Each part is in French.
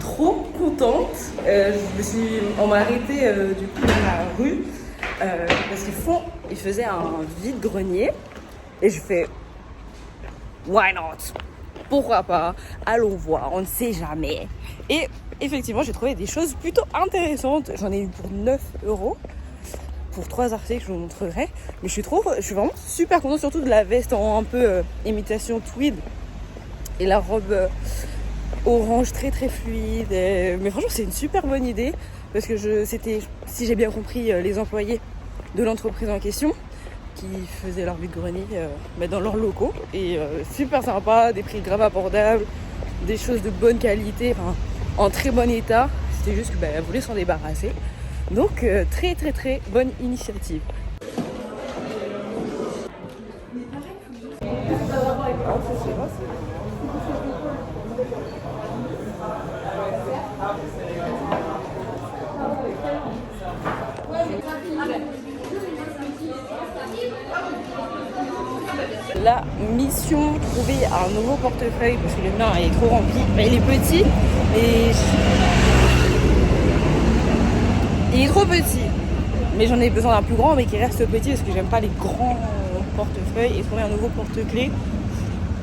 Trop contente. On m'a arrêté du coup dans la rue parce qu'ils faisaient un vide-grenier et je fais why not? Pourquoi pas? Allons voir, on ne sait jamais. Et effectivement, j'ai trouvé des choses plutôt intéressantes. J'en ai eu pour 9 € pour 3 articles, je vous montrerai. Mais je suis vraiment super contente, surtout de la veste en un peu imitation tweed et la robe orange très très fluide. Mais franchement, c'est une super bonne idée parce que c'était, si j'ai bien compris, les employés de l'entreprise en question qui faisaient leur vide-grenier dans leurs locaux. Et super sympa, des prix grave abordables, des choses de bonne qualité, en très bon état. C'était juste que elle voulait s'en débarrasser. Donc très très très bonne initiative. La mission, trouver un nouveau portefeuille parce que le mien est trop rempli. Il est petit, mais il est trop petit. Mais j'en ai besoin d'un plus grand, mais qui reste petit parce que j'aime pas les grands portefeuilles. Et trouver un nouveau porte-clés.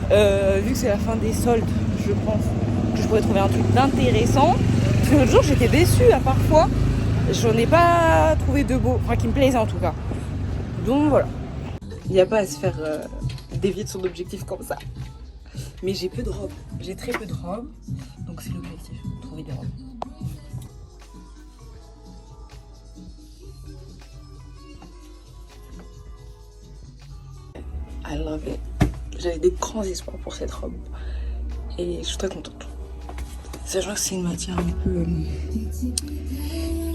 Vu que c'est la fin des soldes, je pense que je pourrais trouver un truc d'intéressant. Parce que l'autre jour, j'étais déçue à parfois. J'en ai pas trouvé de beau, qui me plaisait en tout cas. Donc voilà. Il n'y a pas à se faire dévier de son objectif comme ça. Mais j'ai peu de robes. J'ai très peu de robes. Donc c'est l'objectif, trouver des robes. I love it. J'avais des grands espoirs pour cette robe. Et je suis très contente. Sachant que c'est une matière un peu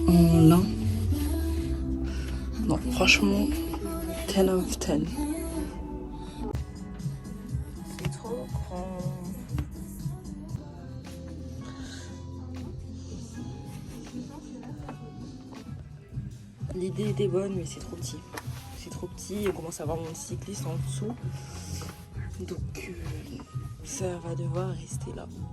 en lin. Non, franchement, 10 of 10. C'est trop grand. L'idée était bonne, mais c'est trop petit. C'est trop petit, on commence à avoir mon cycliste en dessous. Donc ça va devoir rester là. Bon.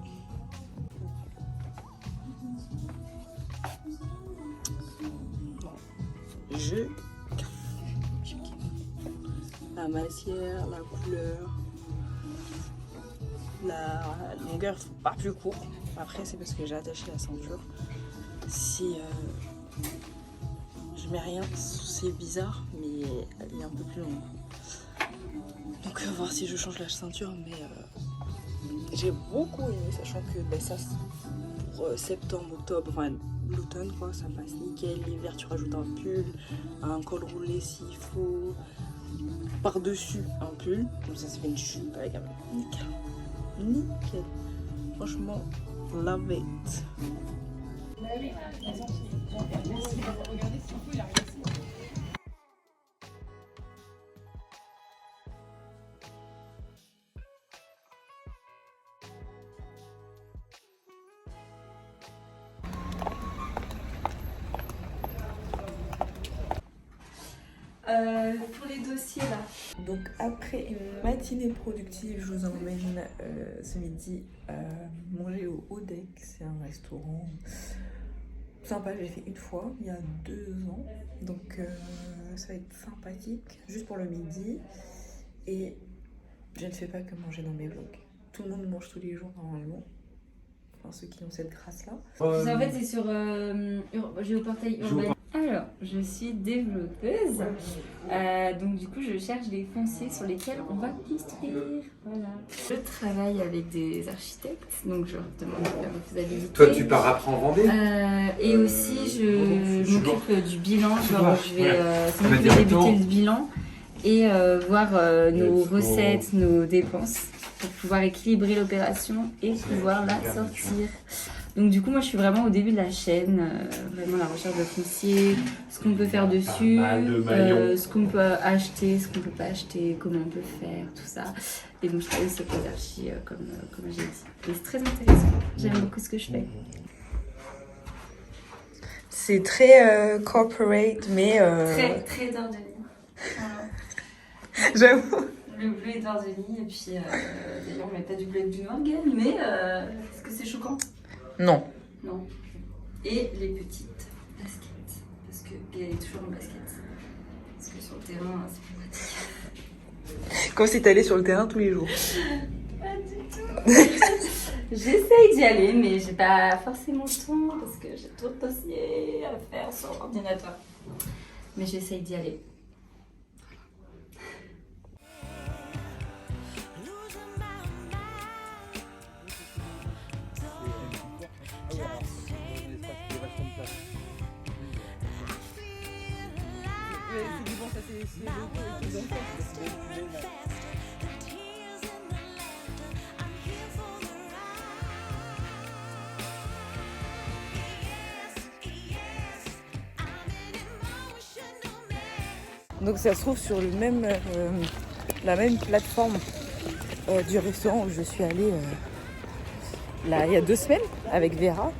La matière, la couleur, la longueur, pas plus court. Après c'est parce que j'ai attaché la ceinture. Si je mets rien, c'est bizarre, mais elle est un peu plus longue. Donc on va voir si je change la ceinture, mais j'ai beaucoup aimé, sachant que ça c'est pour septembre, octobre, enfin l'automne quoi, ça passe nickel. L'hiver tu rajoutes un pull, un col roulé s'il faut, par-dessus un pull, comme ça fait une jupe avec un nickel. Nickel. Franchement, love it. Pour les dossiers là. Donc après une matinée productive, je vous emmène ce midi manger au Odek. C'est un restaurant sympa, j'ai fait une fois il y a 2 ans. Donc ça va être sympathique, juste pour le midi. Et je ne fais pas que manger dans mes vlogs. Tout le monde mange tous les jours normalement. Enfin ceux qui ont cette grâce là. En fait c'est sur Géoportail Urbain. Alors, je suis développeuse, donc du coup je cherche des fonciers sur lesquels on va construire, voilà. Je travaille avec des architectes, donc je leur demande la faisabilité. Toi tu pars après en Vendée et aussi je m'occupe du bilan, genre je vais, c'est moi qui vais débuter le bilan et voir nos recettes, nos dépenses pour pouvoir équilibrer l'opération et pouvoir la sortir. Donc du coup, moi, je suis vraiment au début de la chaîne, vraiment la recherche de foncier, ce qu'on peut faire dessus, ce qu'on peut acheter, ce qu'on peut pas acheter, comment on peut faire, tout ça. Et donc, je travaille sur les archives, comme j'ai dit. Et c'est très intéressant. J'aime beaucoup ce que je fais. C'est très corporate, mais... Très d'or de ligne. Voilà. J'avoue. Le bleu est d'or de ligne, et puis d'ailleurs, on met pas du bleu avec du noir, mais est-ce que c'est choquant? Non. Non. Et les petites baskets. Parce que Gaëlle est toujours en basket. Parce que sur le terrain, c'est plus pratique. Comme si t'allais sur le terrain tous les jours. Pas du tout. J'essaye d'y aller, mais j'ai pas forcément le temps parce que j'ai trop de dossiers à faire sur l'ordinateur. Mais j'essaye d'y aller. Donc ça se trouve sur le même, la même plateforme du restaurant où je suis allée là, il y a 2 semaines avec Vera.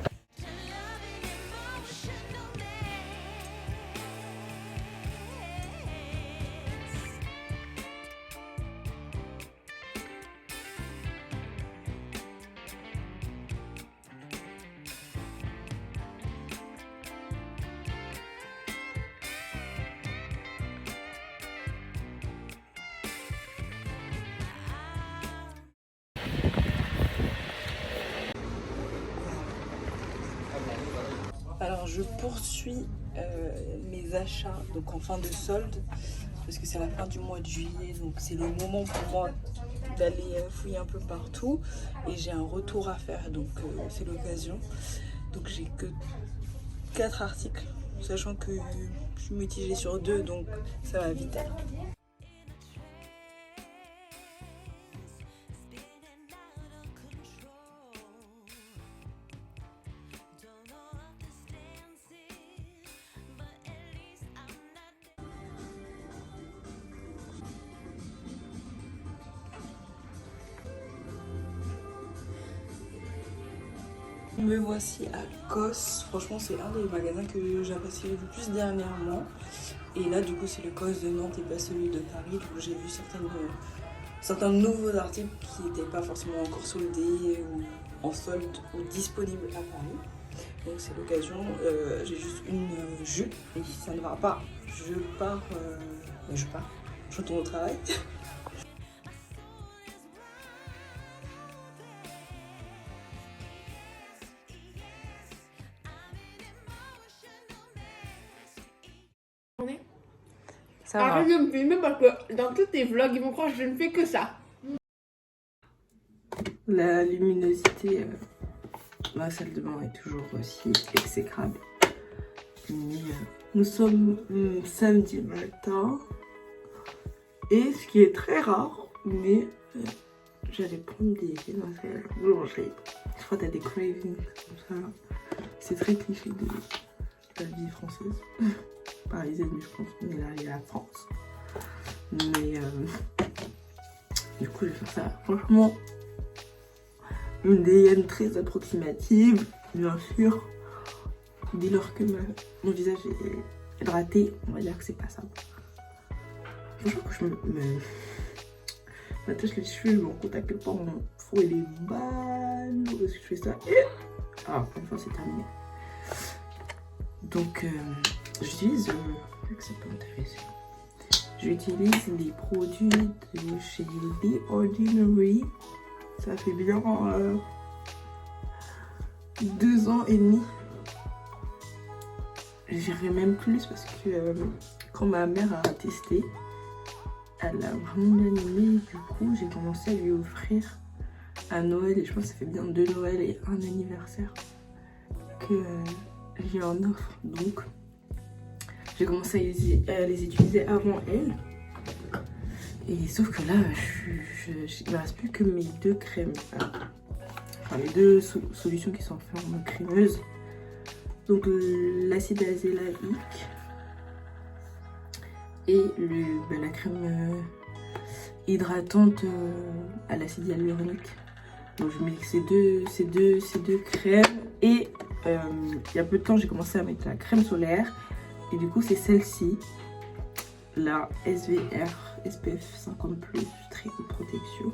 Alors je poursuis mes achats donc en fin de solde parce que c'est la fin du mois de juillet, donc c'est le moment pour moi d'aller fouiller un peu partout et j'ai un retour à faire, donc c'est l'occasion. Donc j'ai que 4 articles, sachant que je suis mitigée sur 2, donc ça va vite. Me voici à Cos. Franchement, c'est un des magasins que j'apprécie le plus dernièrement. Et là, du coup, c'est le Cos de Nantes et pas celui de Paris. Donc, j'ai vu certains nouveaux articles qui n'étaient pas forcément encore soldés ou en solde ou disponibles à Paris. Donc, c'est l'occasion. J'ai juste une jupe et si ça ne va pas, je retourne au travail. Ça va. Arrête de me filmer parce que dans tous tes vlogs, ils vont croire que je ne fais que ça. La luminosité dans la salle de bain est toujours aussi exécrable. Mais, nous sommes samedi matin. Et ce qui est très rare, mais j'allais prendre des viennoiseries à la boulangerie. Je crois que t'as des cravings comme ça. C'est très cliché de la vie française. Parisienne, je pense qu'on est là, il y a la France. Mais du coup, je vais faire ça. Franchement, une DN très approximative, bien sûr. Dès lors que mon visage est hydraté, on va dire que c'est pas ça. Franchement, que je m'attache les cheveux, je me rends compte à quel point mon front il est mal. Parce que je fais ça. Ah, enfin, c'est terminé. Donc, j'utilise, c'est pas intéressant. J'utilise les produits de chez The Ordinary. Ça fait bien 2 ans et demi. J'irai même plus parce que quand ma mère a testé, elle a vraiment bien aimé. Du coup, j'ai commencé à lui offrir à Noël. Et je pense que ça fait bien 2 Noël et un anniversaire que j'ai en offre. Donc, j'ai commencé à les utiliser avant elle. Et sauf que là, il ne me reste plus que mes 2 crèmes. Alors, enfin les deux solutions qui sont en forme crémeuse. Donc l'acide azélaïque et la crème hydratante à l'acide hyaluronique. Donc je mets ces deux crèmes et il y a peu de temps j'ai commencé à mettre la crème solaire et du coup c'est celle-ci, la SVR SPF 50+, très haute protection,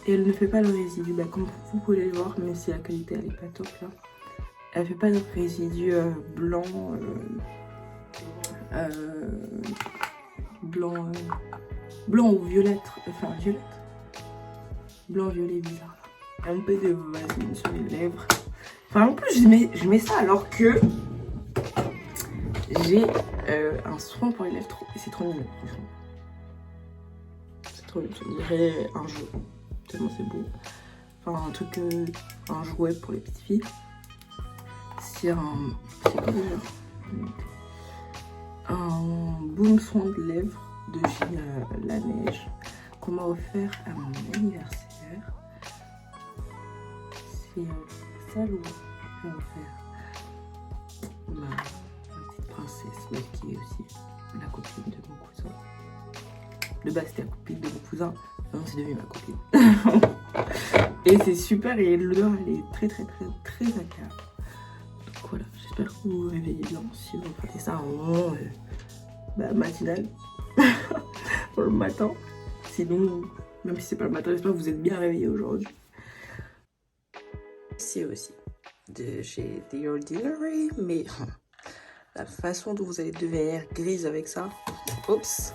et elle ne fait pas le résidu, bah, comme vous pouvez le voir, même si la qualité elle est pas top là, elle fait pas de résidu blanc blanc ou violette, enfin violette, blanc violet bizarre là. Un peu de vaseline sur les lèvres. Enfin en plus je mets ça alors que j'ai un soin pour les lèvres et c'est trop mignon franchement. C'est trop mignon, je dirais un jeu. Tellement c'est beau. Enfin un truc, un jouet pour les petites filles. C'est quoi déjà? Un baume soin de lèvres de chez La Neige qu'on m'a offert à mon anniversaire. C'est ça le que j'ai offert ma petite princesse qui est aussi la copine de mon cousin. De base c'était la copine de mon cousin, maintenant c'est devenu ma copine. Et c'est super et l'odeur elle est très agréable. Donc voilà, j'espère que vous vous réveillez bien si vous prenez ça en moment matinal pour le matin. Sinon, même si c'est pas le matin, j'espère que vous êtes bien réveillés aujourd'hui. C'est aussi de chez The Ordinary, mais la façon dont vous allez devenir grise avec ça, oups,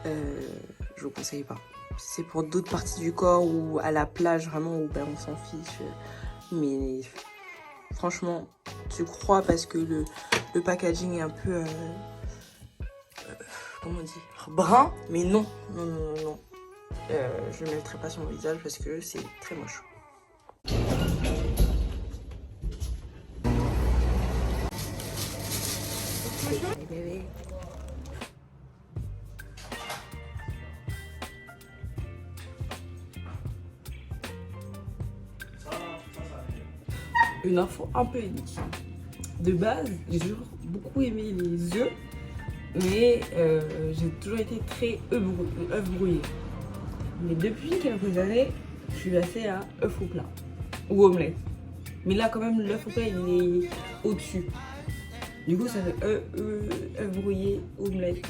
je vous conseille pas. C'est pour d'autres parties du corps ou à la plage vraiment où on s'en fiche, mais franchement tu crois parce que le packaging est un peu comment on dit, brun, mais non. Je ne le mettrai pas sur mon visage parce que c'est très moche. Bébé. Une info un peu unique. De base, j'ai toujours beaucoup aimé les œufs, mais j'ai toujours été très œuf brouillé. Mais depuis quelques années, je suis passée à œuf au plat ou omelette. Mais là, quand même, l'œuf au plat, il est au-dessus. Du coup, ça fait œuf brouillé, omelette.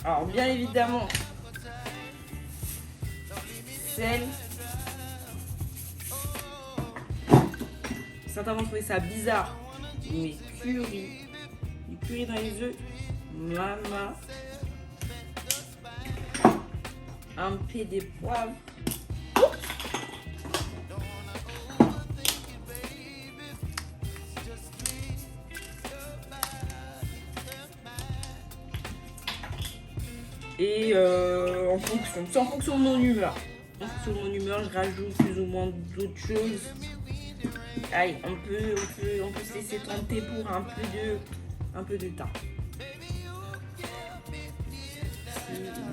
Alors, bien évidemment, sel. Certains vont trouver ça bizarre, mais curry. Du curry dans les œufs, mama. Un peu de poivre. Et en fonction de mon humeur. En fonction de mon humeur, je rajoute plus ou moins d'autres choses. Allez, on peut se laisser tenter pour un peu de temps.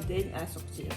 C'est une à sortir.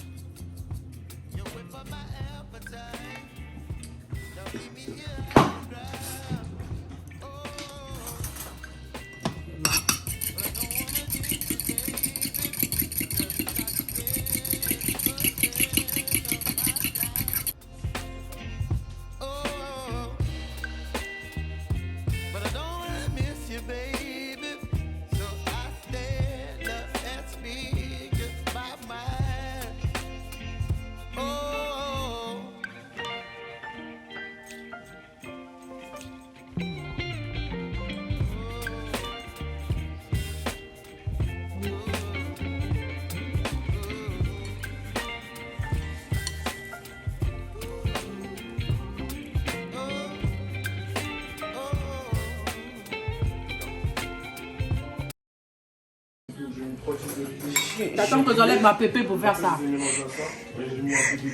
T'attends que j'enlève ma pépé pour faire ça.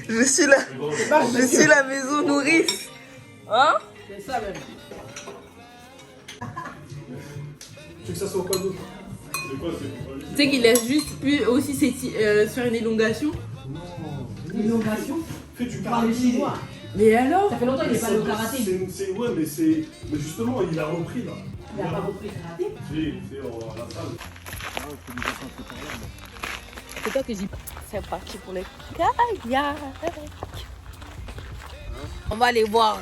Je suis la maison nourrice. Hein? C'est ça même. Tu veux que ça soit quoi d'autre? C'est quoi? Tu sais qu'il laisse juste plus aussi se faire une élongation. Non. Innovation. Fais du Par les karaté. Chinois. Mais alors? Ça fait longtemps qu'il n'est pas allé au karaté. Ouais, mais c'est. Mais justement, il a repris là. Il n'a pas repris le karaté. C'est à la salle. C'est toi que j'y. C'est parti pour les kayaks. On va aller voir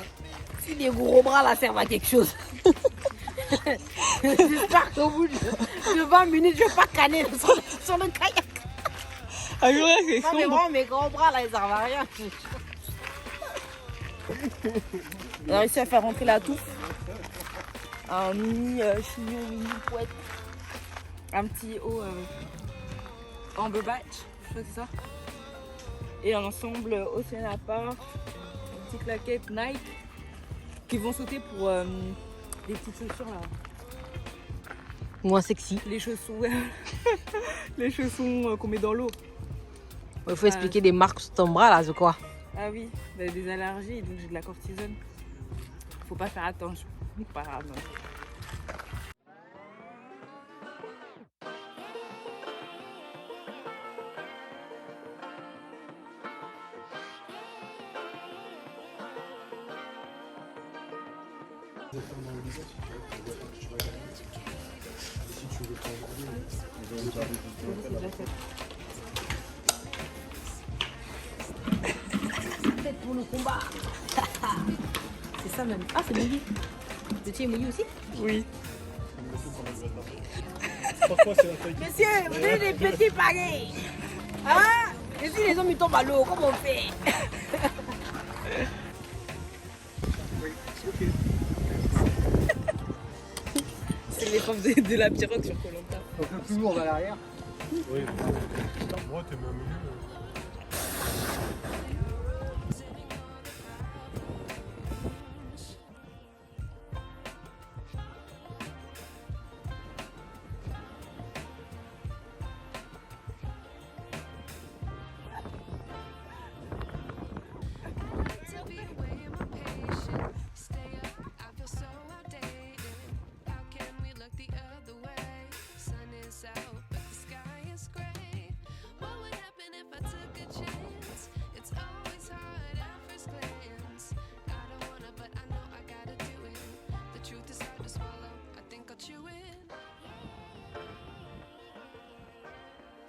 si les gros bras là servent à quelque chose. J'espère qu'au bout de 20 minutes, je vais pas canner sur le kayak. Ah ouais, c'est Non mais vraiment, mes grands bras là, ils servent à rien. On a réussi à faire rentrer la touffe. Un mini chignon, mini pouette. Un petit haut en batch, je crois que c'est ça. Et un ensemble Océan à part. Une petite claquette Nike. Qui vont sauter pour des petites chaussures là. Moins sexy. Les chaussons, les chaussons qu'on met dans l'eau. Il faut expliquer des marques sur ton bras là, c'est quoi? Ah oui, des allergies, donc j'ai de la cortisone. Faut pas faire attention. Pas grave. Peut-être pour le combat. C'est ça même. Ah, c'est mouillé. Le tien est mouillé aussi? Oui. Monsieur, vous avez des petits pareils. Hein? Et si les hommes ils tombent à l'eau, comment on fait? C'est l'épreuve de la pirogue sur Koh-Lanta. Un peu plus lourd à l'arrière. Oui. Moi, t'es même mieux.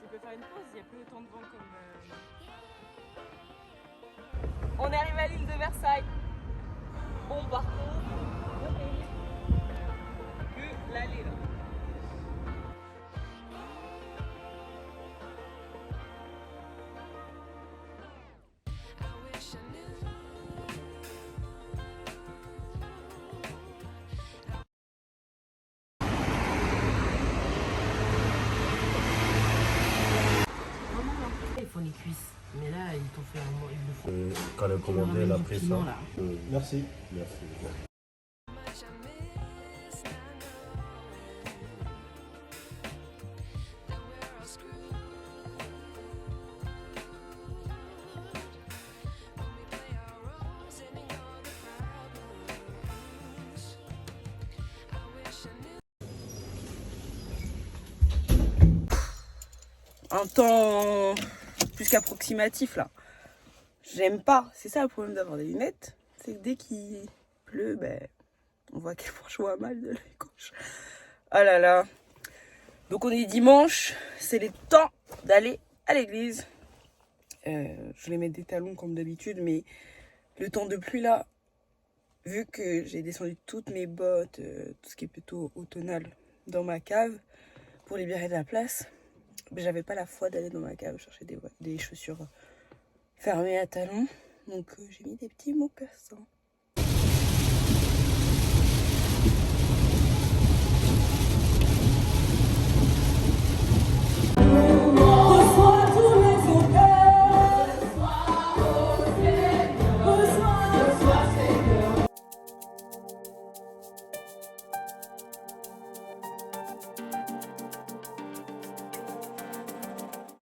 Tu peux faire une pause, il n'y a plus autant de vent comme. On est arrivé à l'île de Versailles. Bon, par contre, que l'aller là. Ils font les cuisses. Mais là, ils t'ont fait un... Ils le font. Quand le commandé a pris ça. Là. Merci. Merci. Un temps plus qu'approximatif là. J'aime pas. C'est ça le problème d'avoir des lunettes. C'est que dès qu'il pleut, ben, on voit qu'elles font chaud à mal de l'œil gauche. Ah là là. Donc on est dimanche. C'est le temps d'aller à l'église. Je vais mettre des talons comme d'habitude, mais le temps de pluie là, vu que j'ai descendu toutes mes bottes, tout ce qui est plutôt automnal dans ma cave pour libérer de la place, j'avais pas la foi d'aller dans ma cave chercher des chaussures fermées à talons. Donc j'ai mis des petits mocassins.